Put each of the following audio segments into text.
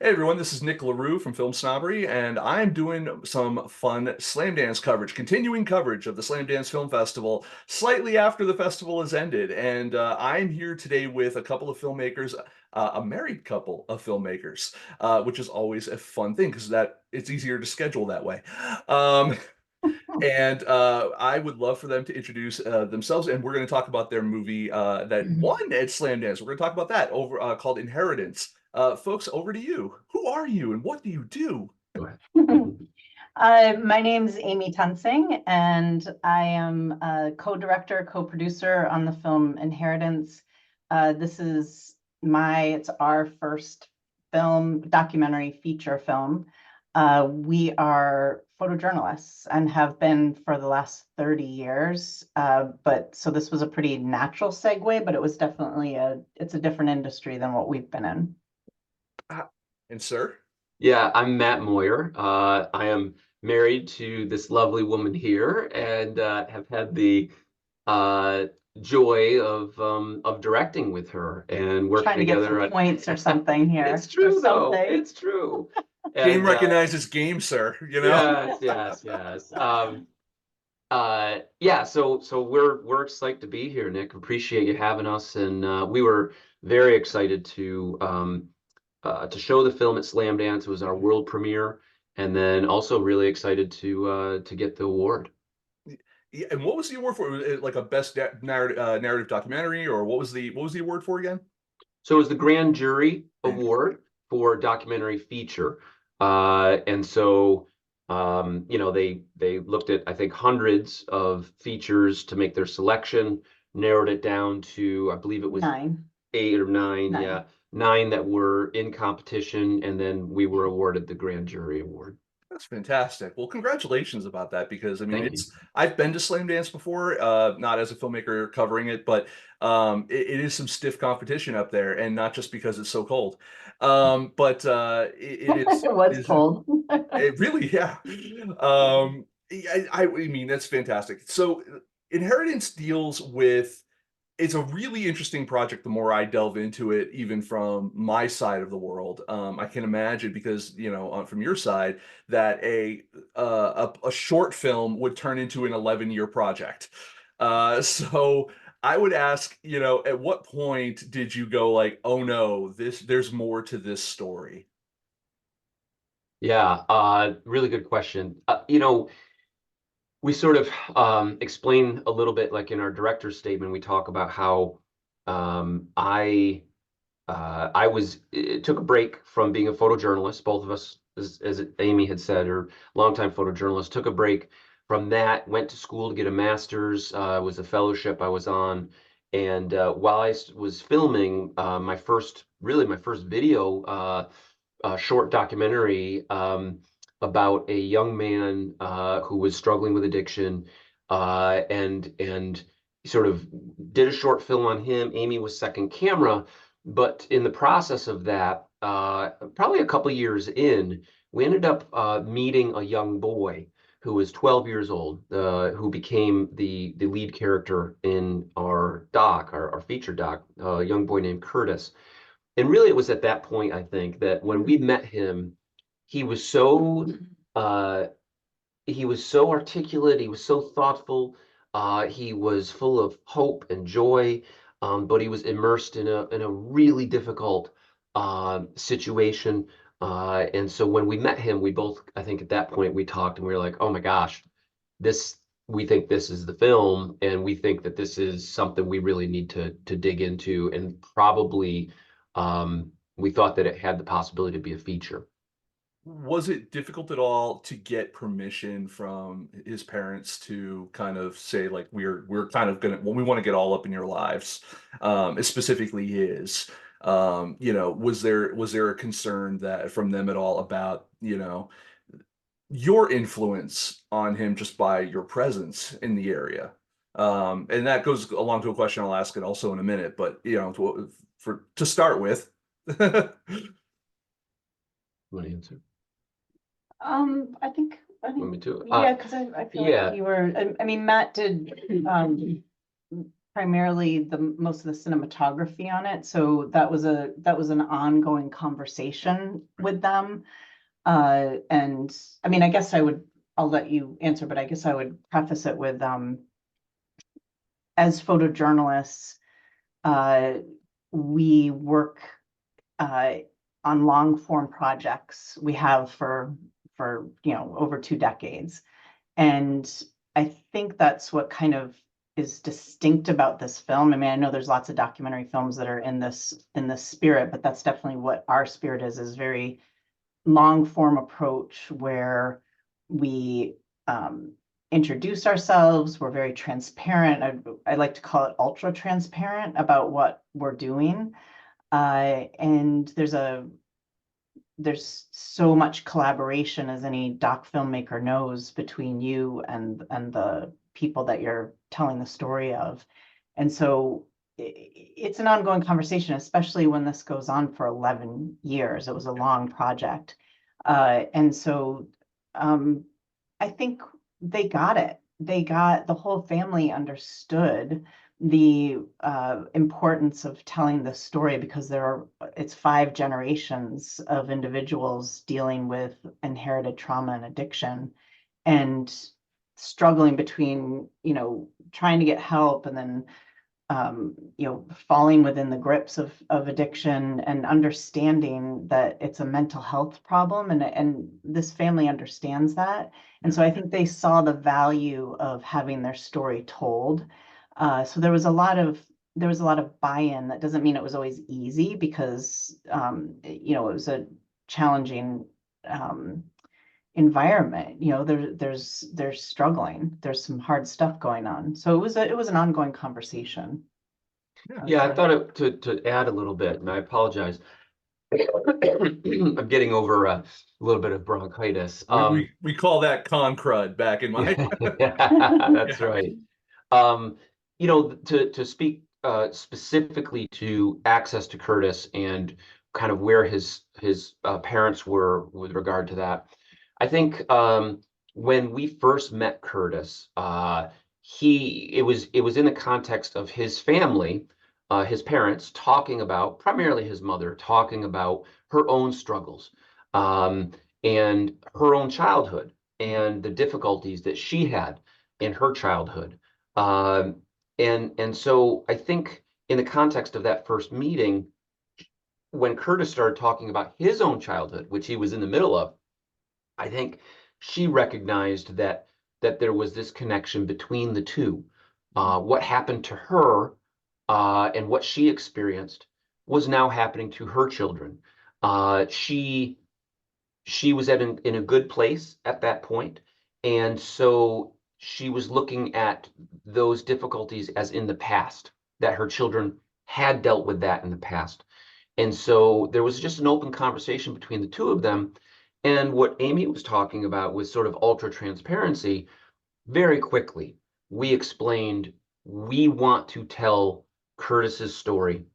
Hey everyone, this is Nick LaRue from Film Snobbery, and I'm doing some fun Slamdance coverage, continuing coverage of the Slamdance Film Festival slightly after the festival has ended. And I'm here today with a couple of filmmakers, a married couple of filmmakers, which is always a fun thing because that it's easier to schedule that way. Um, and I would love for them to introduce themselves, and we're going to talk about their movie that won at Slamdance. We're going to talk about that over called Inheritance. Folks, over to you. Who are you and what do you do? Go ahead. My name's Amy Tunsing, and I am a co-director, co-producer on the film Inheritance. This is it's our first film, documentary feature film. We are photojournalists and have been for the last 30 years. So this was a pretty natural segue, but it was definitely it's a different industry than what we've been in. Uh, and sir? Yeah, I'm Matt Moyer. I am married to this lovely woman here and have had the uh, joy of directing with her and working Trying to get together some at points or something here. It's Or true though. something. It's true. Game And recognizes game, sir, you know? yes, yes, yes. Yeah, so we're excited to be here, Nick. Appreciate you having us, and we were very excited to show the film at Slamdance. It was our world premiere, and then also really excited to get the award. Yeah, and what was the award for? Was it like a best narrative documentary, or what was the award for again? So it was the Grand Jury And Award for documentary feature, and so they looked at I think hundreds of features to make their selection, narrowed it down to I believe it was 9. eight or nine, Nine. yeah, nine that were in competition, and then we were awarded the Grand Jury Award. That's fantastic. Well, congratulations about that because I mean, Thank you. it's I've been to Slam Dance before, not as a filmmaker covering it, but it is some stiff competition up there, and not just because it's so cold. But It it was is cold. it really, yeah. I mean, that's fantastic. So, Inheritance deals with it's a really interesting project the more I delve into it, even from my side of the world. I can imagine because, from your side, that a short film would turn into an 11-year project. So I would ask, at what point did you go like, oh no, there's more to this story? Yeah, really good question. We sort of explain a little bit, like in our director's statement, we talk about how I was took a break from being a photojournalist. Both of us, as Amy had said, are longtime photojournalists. Took a break from that, went to school to get a master's. Was a fellowship I was on, and while was filming my first video, short documentary about a young man who was struggling with addiction, and sort of did a short film on him. Amy was second camera, but in the process of that, probably a couple years in, we ended up meeting a young boy who was 12 years old, who became the lead character in our feature doc, a young boy named Curtis. And really, it was at that point, I think, that when we met him, he was so uh, he was so articulate, he was so thoughtful, he was full of hope and joy, but he was immersed in a really difficult situation. And so when we met him, we both, I think at that point, we talked and we were like, oh my gosh, this we think this is the film, and we think that this is something we really need to dig into, and probably we thought that it had the possibility to be a feature. Was it difficult at all to get permission from his parents to kind of say like we're kind of gonna well, we want to get all up in your lives, specifically his. Was there a concern that from them at all about your influence on him just by your presence in the area? And that goes along to a question I'll ask it also in a minute, but to start with. You want to answer? I think, Want me to? yeah, because I feel like Yeah. you were, I mean, Matt did, primarily most of the cinematography on it. So that was an ongoing conversation with them. And I mean, I'll let you answer, but I guess I would preface it with, as photojournalists, we work on long form projects. We have for over 2 decades. And I think that's what kind of is distinct about this film. I mean, I know there's lots of documentary films that are in this spirit, but that's definitely what our spirit is very long form approach where we introduce ourselves. We're very transparent. I like to call it ultra transparent about what we're doing. And there's so much collaboration, as any doc filmmaker knows, between you and the people that you're telling the story of. And so it's an ongoing conversation, especially when this goes on for 11 years. It was a long project. And so I think they got it. The whole family understood the importance of telling the story, because it's 5 generations of individuals dealing with inherited trauma and addiction, and struggling between, trying to get help, and then falling within the grips of addiction, and understanding that it's a mental health problem, and this family understands that. And so I think they saw the value of having their story told. So there was a lot of buy-in. That doesn't mean it was always easy, because it was a challenging environment. They're struggling. There's some hard stuff going on. So it was an ongoing conversation. Yeah, I thought to add a little bit, and I apologize. I'm getting over a little bit of bronchitis. We call that con crud back in my. That's Yeah. right. To speak specifically to access to Curtis and kind of where his parents were with regard to that. I think when we first met Curtis, it was in the context of his family, his parents talking about, primarily his mother, talking about her own struggles, and her own childhood, and the difficulties that she had in her childhood. And so I think in the context of that first meeting, when Curtis started talking about his own childhood, which he was in the middle of, I think she recognized that there was this connection between the two. What happened to her and what she experienced was now happening to her children. She was in a good place at that point, and so she was looking at those difficulties as in the past, that her children had dealt with that in the past. And so there was just an open conversation between the two of them. And what Amy was talking about was sort of ultra transparency. Very quickly, we explained we want to tell Curtis's story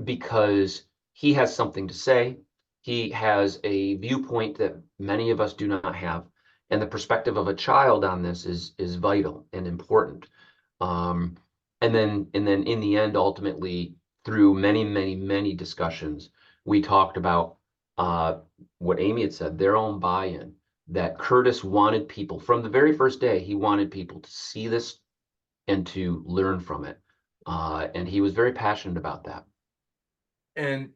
because he has something to say. He has a viewpoint that many of us do not have. And the perspective of a child on this is vital and important. And then in the end, ultimately, through many, many, many discussions, we talked about what Amy had said, their own buy-in, that Curtis wanted people, from the very first day, he wanted people to see this and to learn from it. And he was very passionate about that. And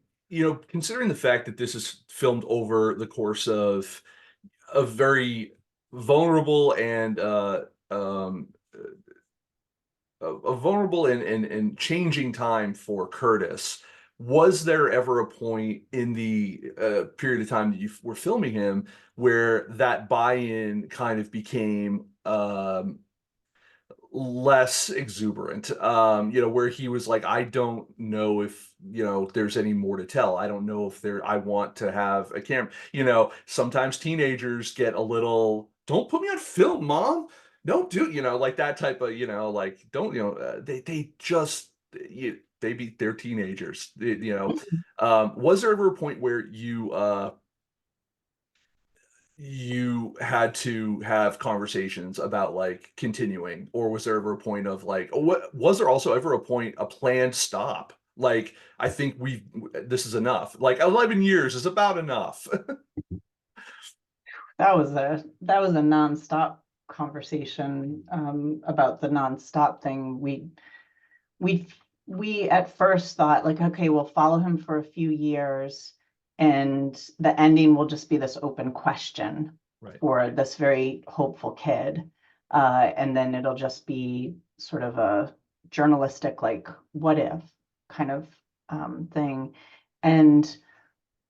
considering the fact that this is filmed over the course of a very vulnerable and a vulnerable and changing time for Curtis, was there ever a point in the period of time that you were filming him where that buy-in kind of became less exuberant, where he was like, I don't know if there's any more to tell. I don't know if I want to have a camera. Sometimes teenagers get a little, don't put me on film, mom, don't do, like that type of, like, don't, they just, they're teenagers, was there ever a point where you you had to have conversations about like continuing, or was there ever a point of like, what was there also ever a point, a planned stop? Like, I think this is enough. Like 11 years is about enough. That was a nonstop conversation about the nonstop thing. We we at first thought like, okay, we'll follow him for a few years, and the ending will just be this open question Right. for this very hopeful kid. And then it'll just be sort of a journalistic, like, what if kind of thing. And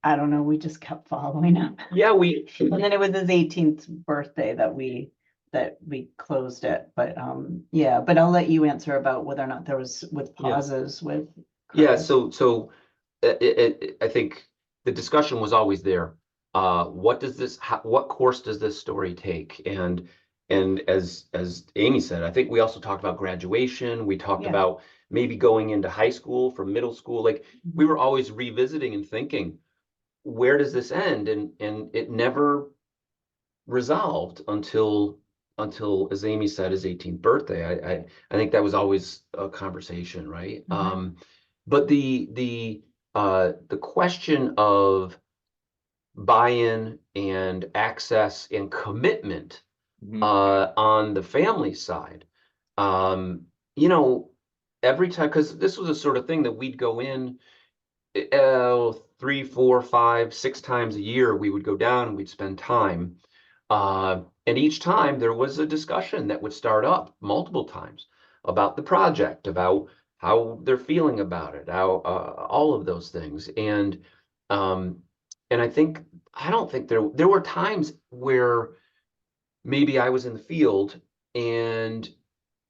I don't know, we just kept following him. Yeah, we And then it was his 18th birthday that we closed it. But yeah, but I'll let you answer about whether or not there was with Yeah. pauses with Yeah, Curtis. so I think the discussion was always there. What does what course does this story take? And as Amy said, I think we also talked about graduation. We talked Yeah. about maybe going into high school from middle school. Like we Mm-hmm. were always revisiting and thinking, where does this end? And it never resolved until as Amy said, his 18th birthday. I think that was always a conversation, right? Mhm. But the question of buy-in and access and commitment Mhm. on the family side, um, you know, every time, because this was a sort of thing that we'd go in 3, 4, 5, 6 times a year. We would go down and we'd spend time. And each time there was a discussion that would start up multiple times about the project, about how they're feeling about it, how all of those things. Um, and I don't think there were times where maybe I was in the field and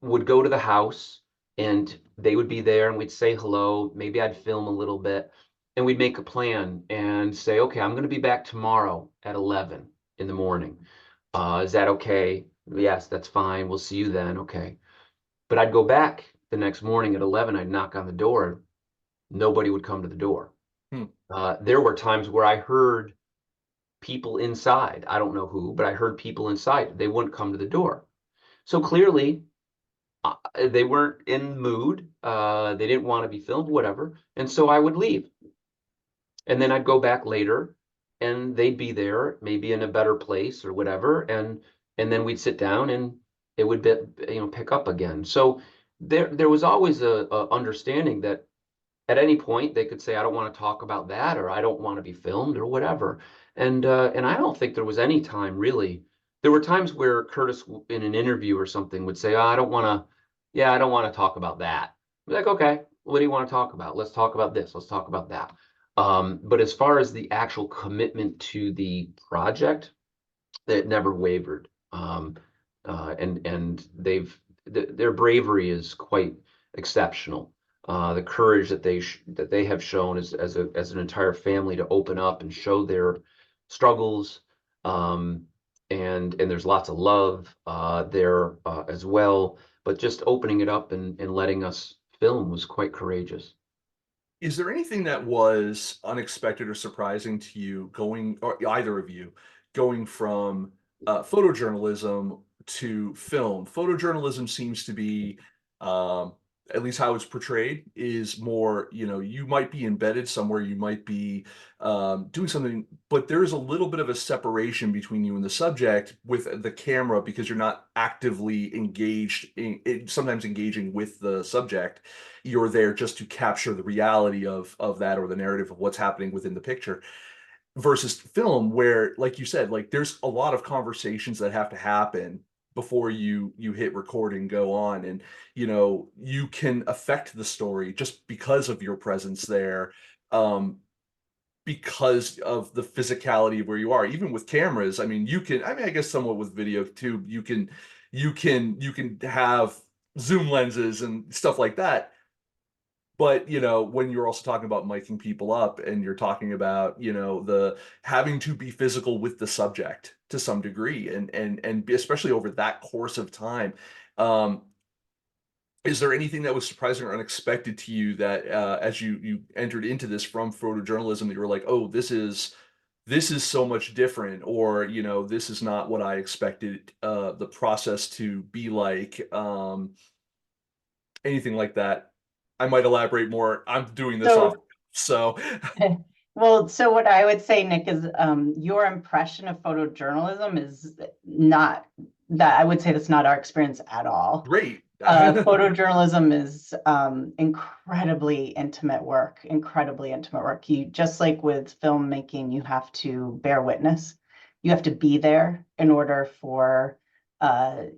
would go to the house and they would be there and we'd say hello. Maybe I'd film a little bit and we'd make a plan and say, okay, I'm going to be back tomorrow at 11 in the morning. Is that okay? Yes, that's fine. We'll see you then. Okay. But I'd go back the next morning at 11. I'd knock on the door. Nobody would come to the door. Hmm. There were times where I heard people inside. I don't know who, but I heard people inside. They wouldn't come to the door. So clearly, they weren't in the mood. They didn't want to be filmed, whatever. And so I would leave. And then I'd go back later and they'd be there, maybe in a better place or whatever. And then we'd sit down and it would be, pick up again. So there was always a understanding that at any point they could say, I don't want to talk about that, or I don't want to be filmed or whatever. And I don't think there was any time really. There were times where Curtis in an interview or something would say, oh, I don't want to talk about that. I'd be like, okay, what do you want to talk about? Let's talk about this. Let's talk about that. But as far as the actual commitment to the project, it never wavered. And their bravery is quite exceptional. The courage that they have shown as an entire family to open up and show their struggles, and there's lots of love there as well. But just opening it up and letting us film was quite courageous. Is there anything that was unexpected or surprising to you going, or either of you, going from photojournalism to film? Photojournalism seems to be, um, at least how it's portrayed, is more, you might be embedded somewhere, you might be doing something, but there's a little bit of a separation between you and the subject with the camera because you're not actively engaged sometimes engaging with the subject. You're there just to capture the reality of that, or the narrative of what's happening within the picture, versus film where, like you said, like there's a lot of conversations that have to happen before you hit record and go on, and you can affect the story just because of your presence there, um because of the physicality of where you are. Even with cameras, I mean, I guess somewhat with video too, you can have zoom lenses and stuff like that. But, when you're also talking about miking people up and you're talking about, the having to be physical with the subject to some degree, and especially over that course of time, um, is there anything that was surprising or unexpected to you that, as you entered into this from photojournalism, that you were like, "Oh, this is so much different, or this is not what I expected the process to be like. Anything like that. I might elaborate more. I'm doing this off, So, so well, so what I would say, Nick, is your impression of photojournalism is not that, I would say that's not our experience at all. great. Photojournalism is incredibly intimate work, incredibly intimate work. You, just like with filmmaking, you have to bear witness. You have to be there in order for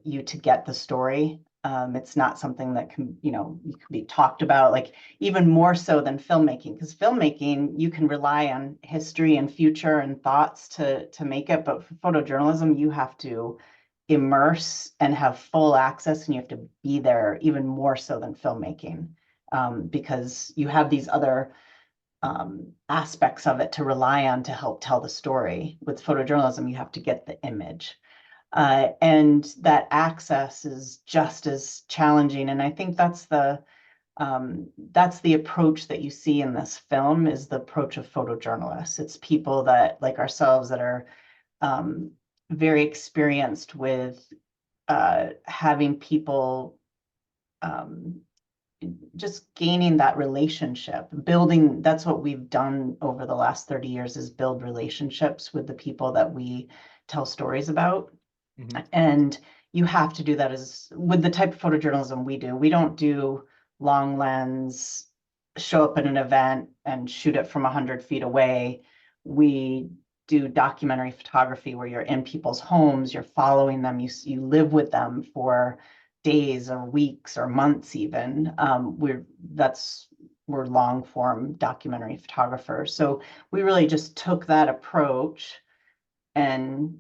you to get the story. It's not something that can, you can be talked about, like even more so than filmmaking, because filmmaking, you can rely on history and future and thoughts to make it. But for photojournalism, you have to immerse and have full access, and you have to be there even more so than filmmaking, because you have these other aspects of it to rely on to help tell the story. With photojournalism, you have to get the image. And that access is just as challenging. And I think that's the approach that you see in this film, is the approach of photojournalists. It's people that, like ourselves, that are very experienced with having people just gaining that relationship, building. That's what we've done over the last 30 years, is build relationships with the people that we tell stories about. Mhm. And you have to do that as with the type of photojournalism we do. We don't do long lens, show up at an event and shoot it from 100 feet away. We do documentary photography where you're in people's homes, you're following them, you live with them for days or weeks or months even. We're long form documentary photographers. So we really just took that approach and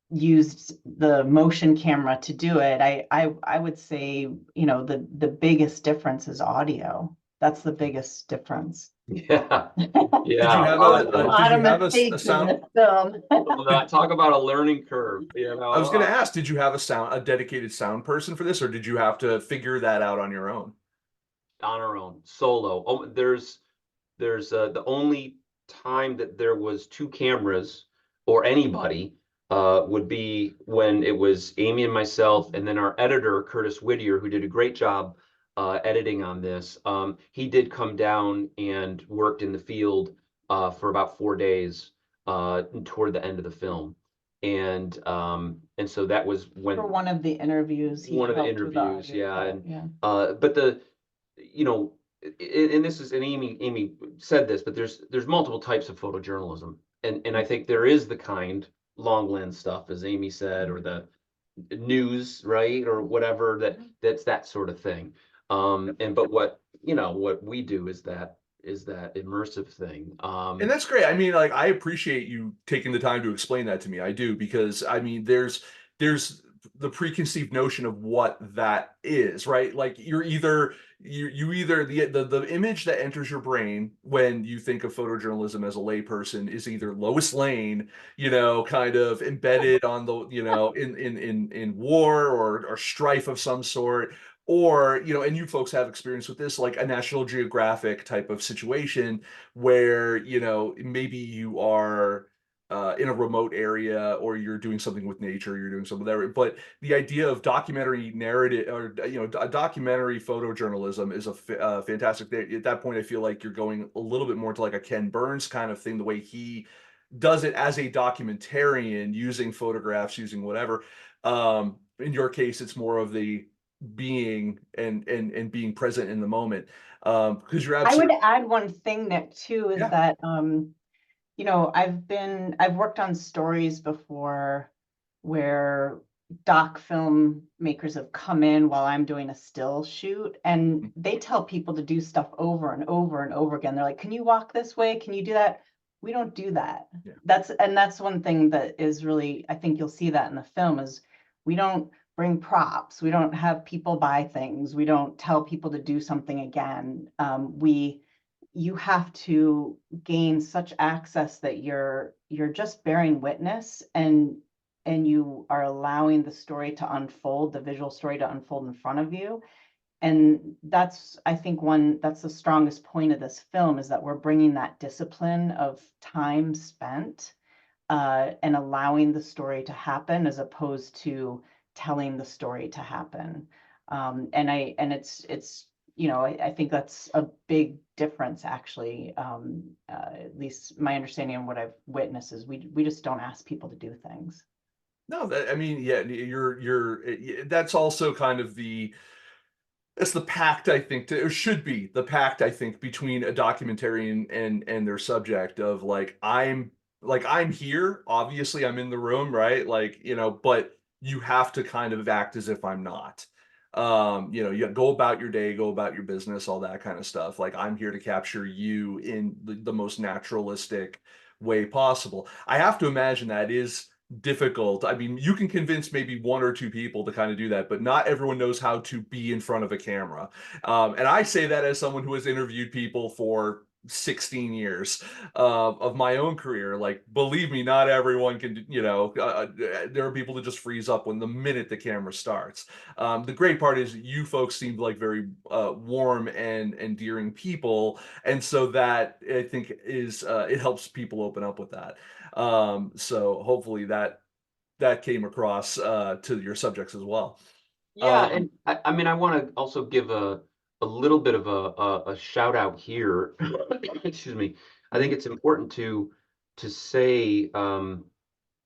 used the motion camera to do it. I would say, the biggest difference is audio. That's the biggest difference. Yeah, Did yeah. you have Well, A did lot you of have a mistakes in sound? this film. talk about a learning curve, I was going to ask, did you have a dedicated sound person for this, or did you have to figure that out on your own? on our own, solo. Oh, there's the only time that there was two cameras or anybody would be when it was Amy and myself, and then our editor Curtis Whittier, who did a great job editing on this. He did come down and worked in the field for about 4 days toward the end of the film, and so that was when For one of the interviews, he one of the helped with the interviews, audio yeah, part, and yeah. but the you know and this is, and Amy said this, but there's multiple types of photojournalism, and I think there is the kind long lens stuff, as Amy said, or the news, right, or whatever, that's that sort of thing. And but what we do is that immersive thing. And that's great. I mean, like, I appreciate you taking the time to explain that to me. I do, because I mean, there's the preconceived notion of what that is, right? Like, you either the image that enters your brain when you think of photojournalism as a layperson is either Lois Lane, kind of embedded on the, in war or strife of some sort, or and you folks have experience with this, like a National Geographic type of situation where maybe you are in a remote area, or you're doing something with nature, you're doing something there. But the idea of documentary narrative, or a documentary photojournalism is a fantastic thing. At that point, I feel like you're going a little bit more to like a Ken Burns kind of thing, the way he does it as a documentarian, using photographs, using whatever. In your case, it's more of the being and being present in the moment, because you're I would absolutely. add one thing, Nick, too, is Yeah. that I've worked on stories before where doc film makers have come in while I'm doing a still shoot, and they tell people to do stuff over and over and over again. They're like, can you walk this way? Can you do that? We don't do that. Yeah. That's one thing that is really, I think you'll see that in the film, is we don't bring props. We don't have people buy things. We don't tell people to do something again. You have to gain such access that you're just bearing witness, and you are allowing the story to unfold, the visual story to unfold in front of you. And that's, I think that's the strongest point of this film, is that we're bringing that discipline of time spent and allowing the story to happen as opposed to telling the story to happen. And it's, I think that's a big difference, actually. At least my understanding and what I've witnessed is we just don't ask people to do things. No, I mean, yeah, that's also kind of it's the pact, I think, or should be the pact, I think, between a documentarian and their subject of I'm here, obviously I'm in the room, right? But you have to kind of act as if I'm not. You go about your day, go about your business, all that kind of stuff. Like, I'm here to capture you in the most naturalistic way possible. I have to imagine that is difficult. I mean, you can convince maybe one or two people to kind of do that, but not everyone knows how to be in front of a camera. And I say that as someone who has interviewed people for 16 years of my own career. Like, believe me, not everyone can, there are people that just freeze up when the minute the camera starts. The great part is you folks seem like very warm and endearing people. And so that, I think, is it helps people open up with that. So hopefully that came across to your subjects as well. Yeah, and I mean, I want to also give a little bit of a shout out here. Excuse me. I think it's important to say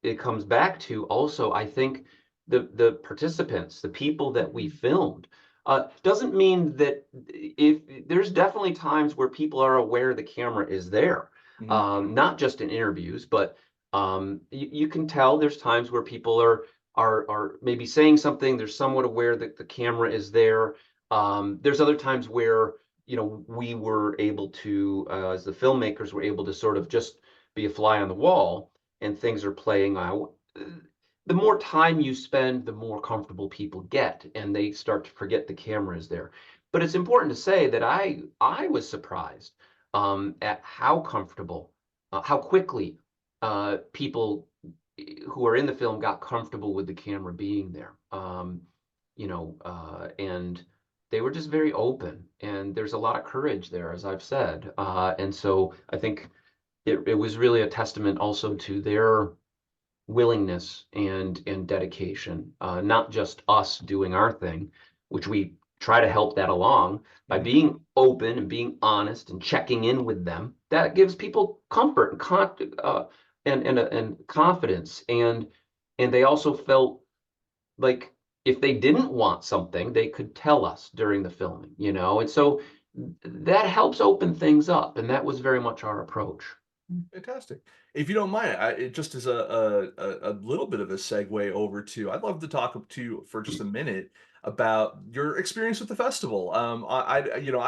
it comes back to also, I think the participants, the people that we filmed, doesn't mean that if there's definitely times where people are aware the camera is there, Mhm. not just in interviews, but you can tell there's times where people are maybe saying something, they're somewhat aware that the camera is there. There's other times where, we were able to, as the filmmakers were able to sort of just be a fly on the wall and things are playing out. The more time you spend, the more comfortable people get, and they start to forget the camera is there. But it's important to say that I was surprised at how comfortable, how quickly people who are in the film got comfortable with the camera being there. And they were just very open, and there's a lot of courage there, as I've said. And so I think it was really a testament also to their willingness and dedication, not just us doing our thing, which we try to help that along by Mhm. being open and being honest and checking in with them. That gives people comfort and confidence, and they also felt like if they didn't want something, they could tell us during the filming, and so that helps open things up, and that was very much our approach. Fantastic. If you don't mind, it just is a little bit of a segue over to. I'd love to talk to you for just a minute about your experience with the festival. I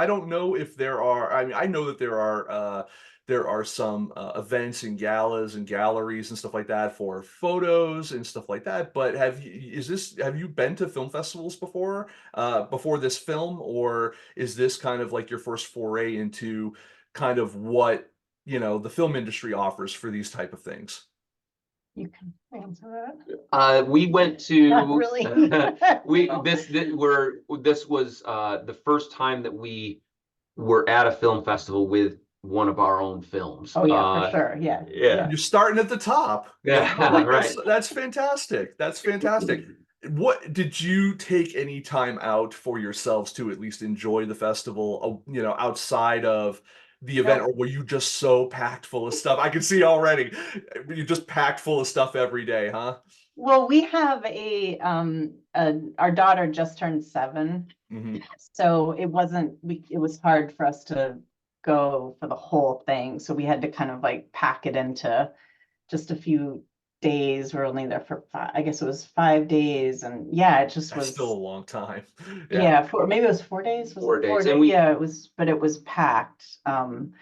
don't know if there are. I mean, I know that there are some events and galas and galleries and stuff like that for photos and stuff like that. But have you been to film festivals before this film, or is this kind of like your first foray into kind of what the film industry offers for these type of things? You can answer We went that. to Really? this was the first time that we were at a film festival with one of our own films. Oh, yeah, for sure. Yeah. Yeah. You're starting at the top. Yeah, Like, right. that's fantastic. That's fantastic. What did you take any time out for yourselves to at least enjoy the festival, outside of the event, No. or were you just so packed full of stuff? I can see already. You just packed full of stuff every day, huh? Well, we have our daughter just turned 7, Mhm. so it was hard for us to go for the whole thing. So we had to kind of like pack it into just a few days. We're only there for I guess it was 5 days, and yeah, it just That's still a was. long time. Yeah. Yeah, maybe it was 4 days. Was 4 days, it 4 days? and we Yeah, it was, but it was packed. And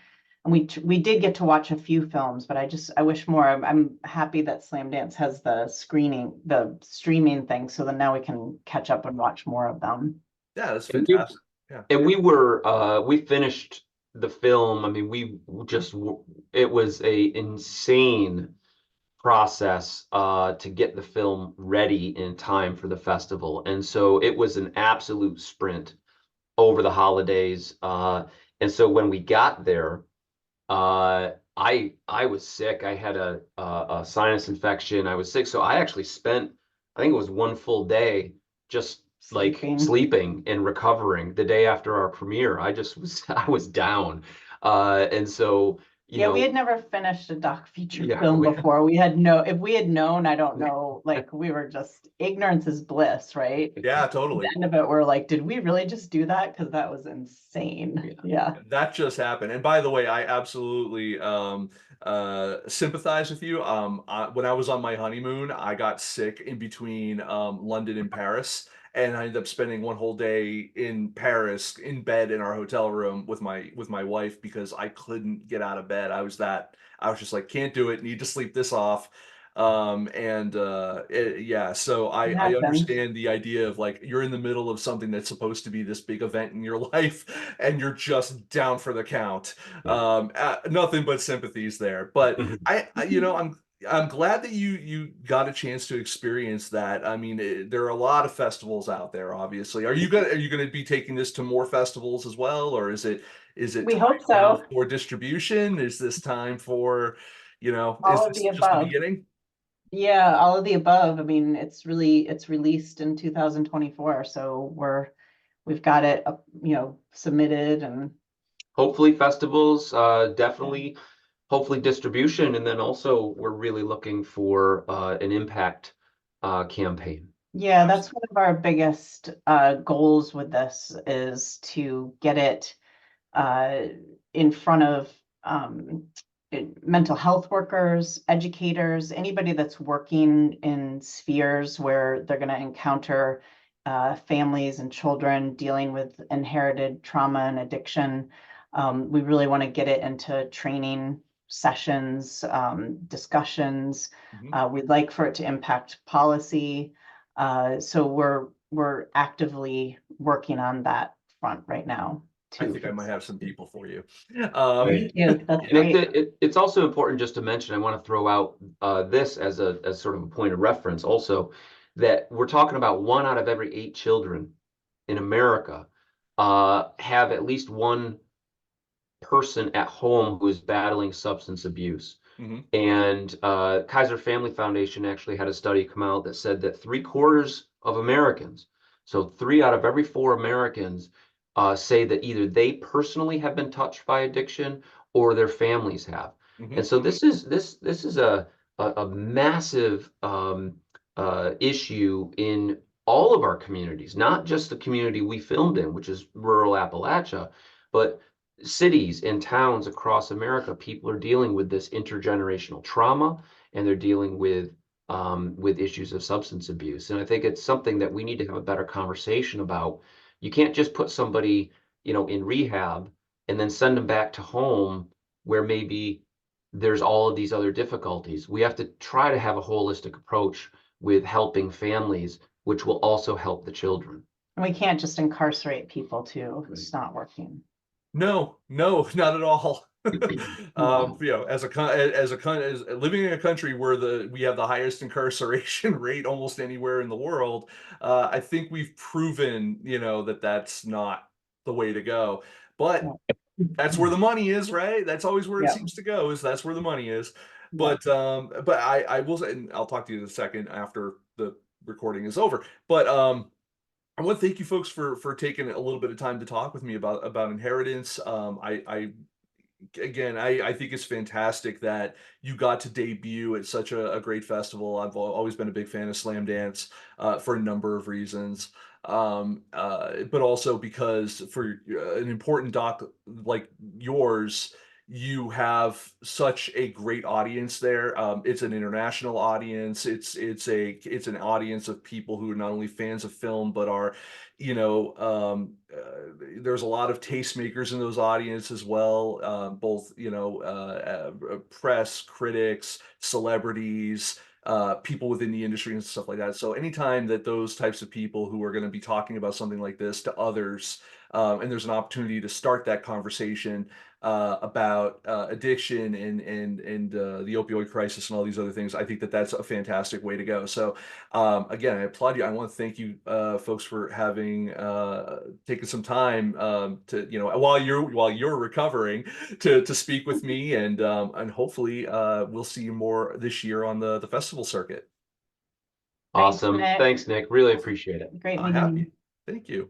we did get to watch a few films, but I wish more. I'm happy that Slam Dance has the streaming thing, so then now we can catch up and watch more of them. Yeah, that's and we fantastic. Yeah. and we were we finished the film. I mean, we just it was a insane process to get the film ready in time for the festival. And so it was an absolute sprint over the holidays. And so when we got there, I was sick. I had a sinus infection. I was sick, so I actually spent, I think it was one full day just like Sleeping. sleeping and recovering the day after our premiere. I just was I was down. And so, Yeah, we had never finished a doc feature film before. If we had known, I don't know, like we were just, ignorance is bliss, right? Yeah, At totally. the end of it, we're like, did we really just do that? Because that was insane. Yeah. That just happened. And by the way, I absolutely sympathize with you. When I was on my honeymoon, I got sick in between London and Paris, and I ended up spending one whole day in Paris in bed in our hotel room with my wife because I couldn't get out of bed. I was just like, can't do it, need to sleep this off. Yeah, so It I happens. understand the idea of like you're in the middle of something that's supposed to be this big event in your life and you're just down for the count. Nothing but sympathies there. But I'm glad that you got a chance to experience that. I mean, there are a lot of festivals out there, obviously. Are you gonna be taking this to more festivals as well, or is it We time hope now so. for distribution? Is this time for, is All of this the just the above. beginning? Yeah, all of the above. I mean, it's released in 2024, so we've got it, submitted and hopefully festivals, definitely, hopefully distribution, and then also we're really looking for an impact campaign. yeah, that's one of our biggest goals with this is to get it uh, in front of mental health workers, educators, anybody that's working in spheres where they're going to encounter families and children dealing with inherited trauma and addiction. We really want to get it into training sessions, discussions. Mhm. We'd like for it to impact policy. So we're actively working on that front right now I too. think I might have some people for you. Thank you. That's And great. it's also important just to mention, I want to throw out this as sort of a point of reference also, that we're talking about 1 out of every 8 children in America have at least one person at home who is battling substance abuse. Mhm. And Kaiser Family Foundation actually had a study come out that said that 3/4 of Americans, so 3 out of every 4 Americans, say that either they personally have been touched by addiction or their families have. And Mhm. so this is a massive issue in all of our communities, not just the community we filmed in, which is rural Appalachia, but cities and towns across America. People are dealing with this intergenerational trauma, and they're dealing with issues of substance abuse. And I think it's something that we need to have a better conversation about. You can't just put somebody, in rehab and then send them back to home where maybe there's all of these other difficulties. We have to try to have a holistic approach with helping families, which will also help the children. And we can't just incarcerate people too. Right. It's not working. No, no, not at all. No. As living in a country where we have the highest incarceration rate almost anywhere in the world, I think we've proven, that that's not the way to go. But that's where the money is, right? That's always where it Yeah, seems to go, is that's where the money is. yeah. But I will say, and I'll talk to you in a second after the recording is over. But I want to thank you folks for taking a little bit of time to talk with me about inheritance. I think it's fantastic that you got to debut at such a great festival. Always been a big fan of Slam Dance for a number of reasons, but also because for an important doc like yours, you have such a great audience there. It's an international audience. It's an audience of people who are not only fans of film but are, there's a lot of tastemakers in those audience as well, both press, critics, celebrities, people within the industry and stuff like that. So anytime that those types of people who are going to be talking about something like this to others, and there's an opportunity to start that conversation about addiction and the opioid crisis and all these other things. I think that that's a fantastic way to go. So again, I applaud you. I want to thank you folks for having taken some time to, while you're recovering, to speak with me, and hopefully we'll see you more this year on the festival circuit. Awesome. Nick. Thanks, Nick. Really appreciate it. Great I'm meeting you. happy. Thank you.